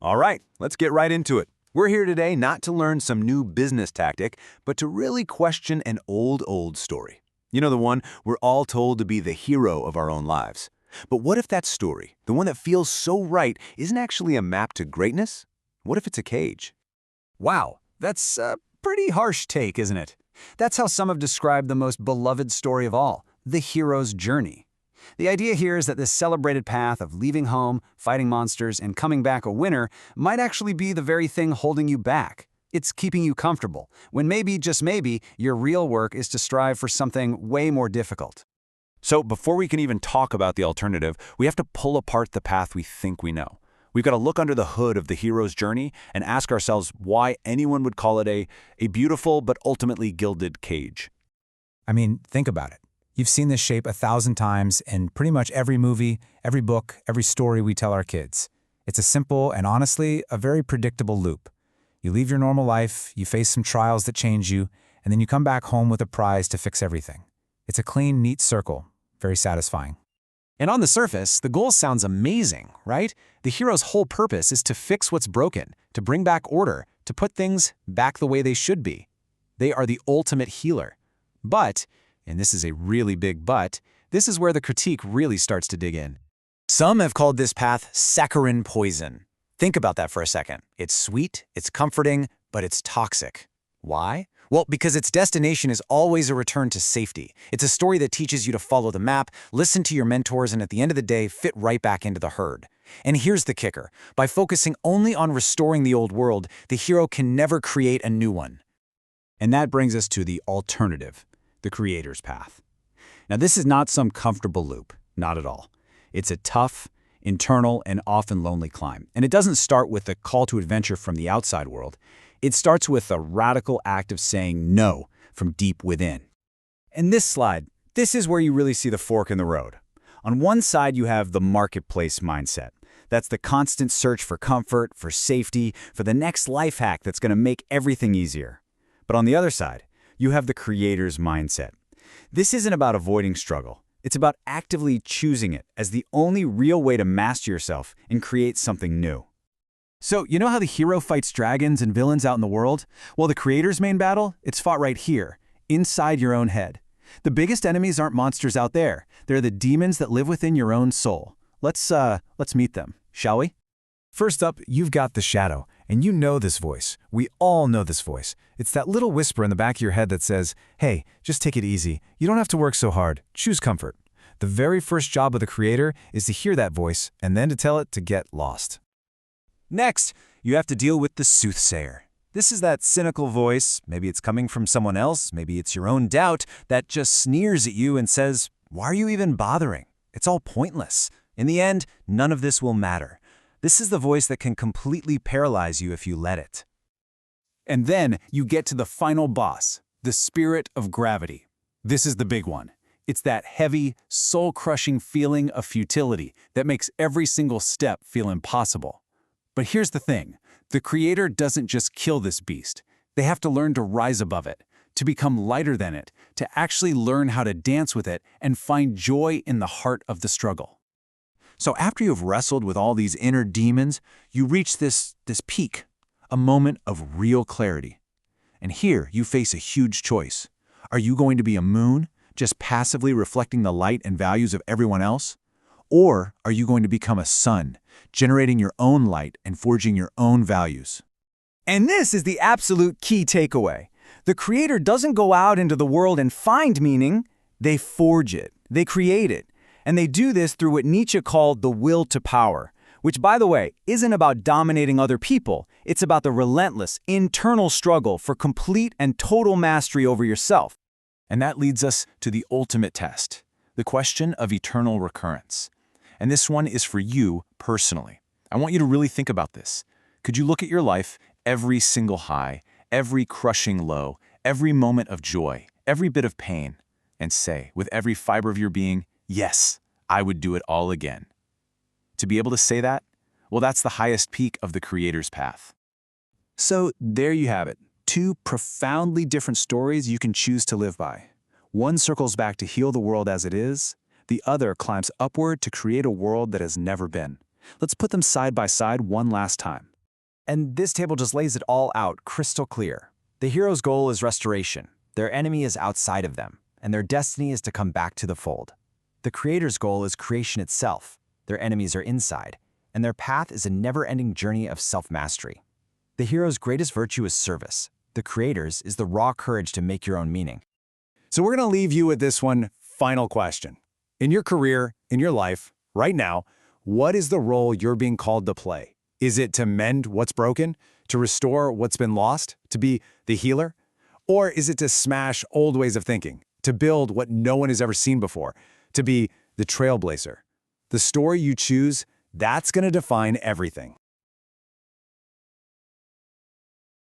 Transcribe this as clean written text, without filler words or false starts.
All right, let's get right into it. We're here today not to learn some new business tactic, but to really question an old story. You know, the one we're all told to be the hero of our own lives. But what if that story, the one that feels so right, isn't actually a map to greatness? What if it's a cage? Wow, that's a pretty harsh take, isn't it? That's how some have described the most beloved story of all, the hero's journey. The idea here is that this celebrated path of leaving home, fighting monsters, and coming back a winner might actually be the very thing holding you back. It's keeping you comfortable, when maybe, just maybe, your real work is to strive for something way more difficult. So before we can even talk about the alternative, we have to pull apart the path we think we know. We've got to look under the hood of the hero's journey and ask ourselves why anyone would call it a beautiful but ultimately gilded cage. I mean, think about it. You've seen this shape 1,000 times in pretty much every movie, every book, every story we tell our kids. It's a simple and honestly, a very predictable loop. You leave your normal life, you face some trials that change you, and then you come back home with a prize to fix everything. It's a clean, neat circle, very satisfying. And on the surface, the goal sounds amazing, right? The hero's whole purpose is to fix what's broken, to bring back order, to put things back the way they should be. They are the ultimate healer. But, and this is a really big but, this is where the critique really starts to dig in. Some have called this path saccharine poison. Think about that for a second. It's sweet, it's comforting, but it's toxic. Why? Well, because its destination is always a return to safety. It's a story that teaches you to follow the map, listen to your mentors, and at the end of the day, fit right back into the herd. And here's the kicker. By focusing only on restoring the old world, the hero can never create a new one. And that brings us to the alternative, the creator's path. Now, this is not some comfortable loop, not at all. It's a tough, internal, and often lonely climb. And it doesn't start with a call to adventure from the outside world. It starts with a radical act of saying no from deep within. In this slide, this is where you really see the fork in the road. On one side, you have the marketplace mindset. That's the constant search for comfort, for safety, for the next life hack that's going to make everything easier. But on the other side, you have the creator's mindset. This isn't about avoiding struggle. It's about actively choosing it as the only real way to master yourself and create something new. So, you know how the hero fights dragons and villains out in the world? Well, the creator's main battle, it's fought right here, inside your own head. The biggest enemies aren't monsters out there. They're the demons that live within your own soul. Let's meet them, shall we? First up, you've got the shadow, and you know this voice. We all know this voice. It's that little whisper in the back of your head that says, hey, just take it easy. You don't have to work so hard. Choose comfort. The very first job of the creator is to hear that voice and then to tell it to get lost. Next, you have to deal with the soothsayer. This is that cynical voice, maybe it's coming from someone else, maybe it's your own doubt, that just sneers at you and says, why are you even bothering? It's all pointless. In the end, none of this will matter. This is the voice that can completely paralyze you if you let it. And then you get to the final boss, the spirit of gravity. This is the big one. It's that heavy, soul-crushing feeling of futility that makes every single step feel impossible. But here's the thing. The creator doesn't just kill this beast. They have to learn to rise above it, to become lighter than it, to actually learn how to dance with it and find joy in the heart of the struggle. So after you've wrestled with all these inner demons, you reach this peak, a moment of real clarity. And here you face a huge choice. Are you going to be a moon, just passively reflecting the light and values of everyone else? Or are you going to become a sun, generating your own light and forging your own values? And this is the absolute key takeaway. The creator doesn't go out into the world and find meaning. They forge it. They create it. And they do this through what Nietzsche called the will to power, which, by the way, isn't about dominating other people. It's about the relentless, internal struggle for complete and total mastery over yourself. And that leads us to the ultimate test, the question of eternal recurrence. And this one is for you personally. I want you to really think about this. Could you look at your life, every single high, every crushing low, every moment of joy, every bit of pain, and say, with every fiber of your being, yes, I would do it all again? To be able to say that, well, that's the highest peak of the creator's path. So there you have it. Two profoundly different stories you can choose to live by. One circles back to heal the world as it is. The other climbs upward to create a world that has never been. Let's put them side by side one last time. And this table just lays it all out crystal clear. The hero's goal is restoration. Their enemy is outside of them, and their destiny is to come back to the fold. The creator's goal is creation itself. Their enemies are inside, and their path is a never-ending journey of self-mastery. The hero's greatest virtue is service. The creator's is the raw courage to make your own meaning. So we're going to leave you with this one final question. In your career, in your life, right now, what is the role you're being called to play? Is it to mend what's broken? To restore what's been lost? To be the healer? Or is it to smash old ways of thinking? To build what no one has ever seen before? To be the trailblazer? The story you choose, that's going to define everything.